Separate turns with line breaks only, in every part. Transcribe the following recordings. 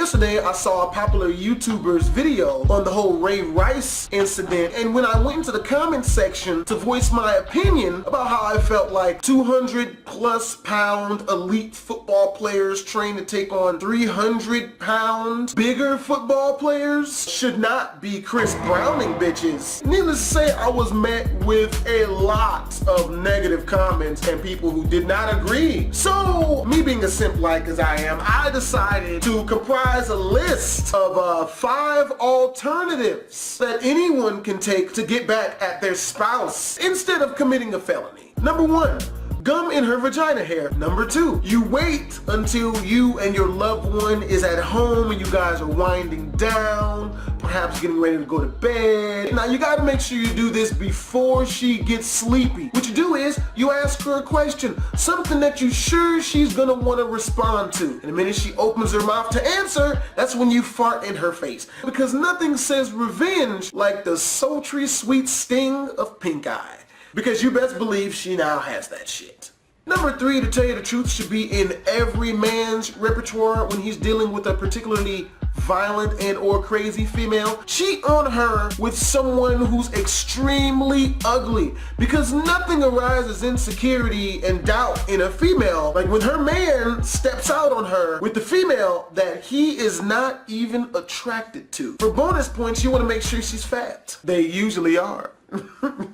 yesterday I saw a popular YouTuber's video on the whole Ray Rice incident, and when I went into the comment section to voice my opinion about how I felt like 200+ pound elite football players trained to take on 300 pound bigger football players should not be Chris Browning bitches, needless to say, I was met with a lot of negative comments and people who did not agree. So, me being a simp like as I am, I decided to comprise a list of 5 alternatives that anyone can take to get back at their spouse instead of committing a felony. Number 1. Gum in her vagina hair. Number 2, you wait until you and your loved one is at home and you guys are winding down, perhaps getting ready to go to bed. Now you gotta make sure you do this before she gets sleepy. What you do is you ask her a question, something that you're sure she's gonna want to respond to. And the minute she opens her mouth to answer, that's when you fart in her face. Because nothing says revenge like the sultry sweet sting of pink eye. Because you best believe she now has that shit. Number 3, to tell you the truth, should be in every man's repertoire when he's dealing with a particularly violent and or crazy female. Cheat on her with someone who's extremely ugly, because nothing arises insecurity and doubt in a female like when her man steps out on her with the female that he is not even attracted to. For bonus points, you want to make sure she's fat. They usually are.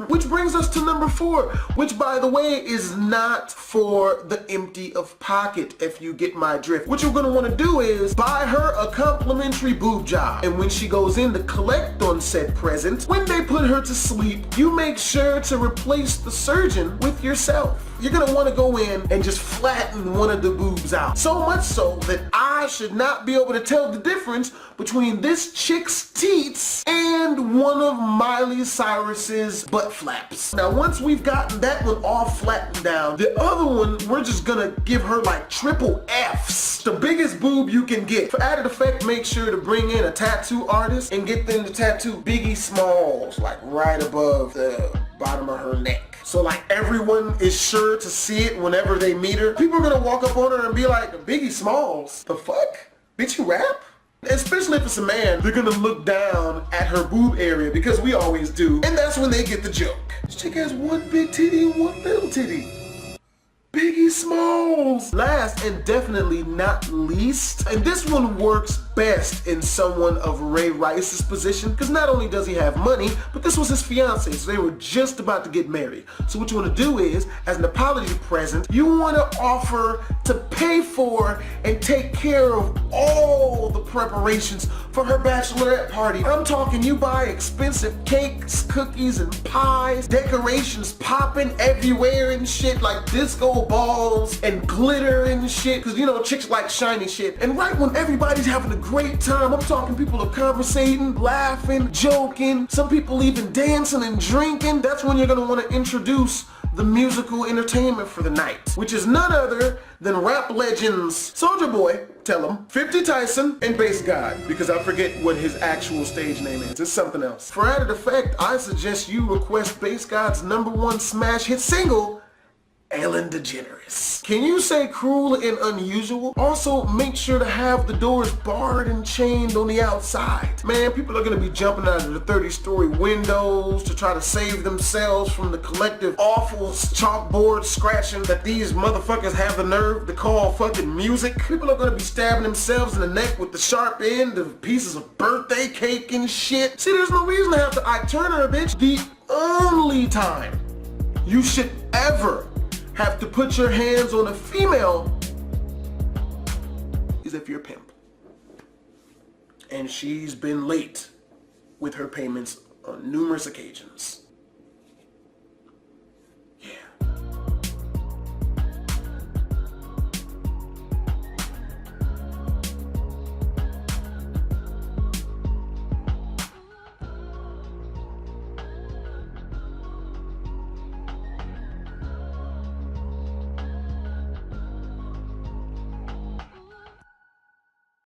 Which brings us to number 4, which by the way is not for the empty of pocket, if you get my drift. What you're going to want to do is buy her a complimentary boob job, and when she goes in to collect on said present, when they put her to sleep, you make sure to replace the surgeon with yourself. You're going to want to go in and just flatten one of the boobs out. So much so that I should not be able to tell the difference between this chick's teats and one of Miley Cyrus's butt flaps. Now once we've gotten that one all flattened down, the other one we're just gonna give her like triple Fs. The biggest boob you can get. For added effect, make sure to bring in a tattoo artist and get them to tattoo Biggie Smalls like right above the bottom of her neck. So like everyone is sure to see it whenever they meet her. People are gonna walk up on her and be like, Biggie Smalls? The fuck? Bitch, you rap? Especially if it's a man, they're gonna look down at her boob area, because we always do. And that's when they get the joke. This chick has one big titty and one little titty. Biggie Smalls. Last and definitely not least, and this one works best in someone of Ray Rice's position, because not only does he have money, but this was his fiance, so they were just about to get married. So what you want to do is, as an apology present, you want to offer to pay for and take care of all the preparations for her bachelorette party. I'm talking you buy expensive cakes, cookies, and pies, decorations popping everywhere and shit, like disco balls and glitter and shit, because you know chicks like shiny shit. And right when everybody's having a great time, I'm talking people are conversating, laughing, joking, some people even dancing and drinking, that's when you're going to want to introduce the musical entertainment for the night, which is none other than rap legends Soulja Boy, tell him, 50 Tyson, and Bass God, because I forget what his actual stage name is. It's something else. For added effect, I suggest you request Bass God's #1 smash hit single, Ellen DeGeneres. Can you say cruel and unusual? Also, make sure to have the doors barred and chained on the outside. Man, people are gonna be jumping out of the 30-story windows to try to save themselves from the collective awful chalkboard scratching that these motherfuckers have the nerve to call fucking music. People are gonna be stabbing themselves in the neck with the sharp end of pieces of birthday cake and shit. See, there's no reason to have to Ike Turner, bitch. The only time you should ever have to put your hands on a female is if you're a pimp and she's been late with her payments on numerous occasions.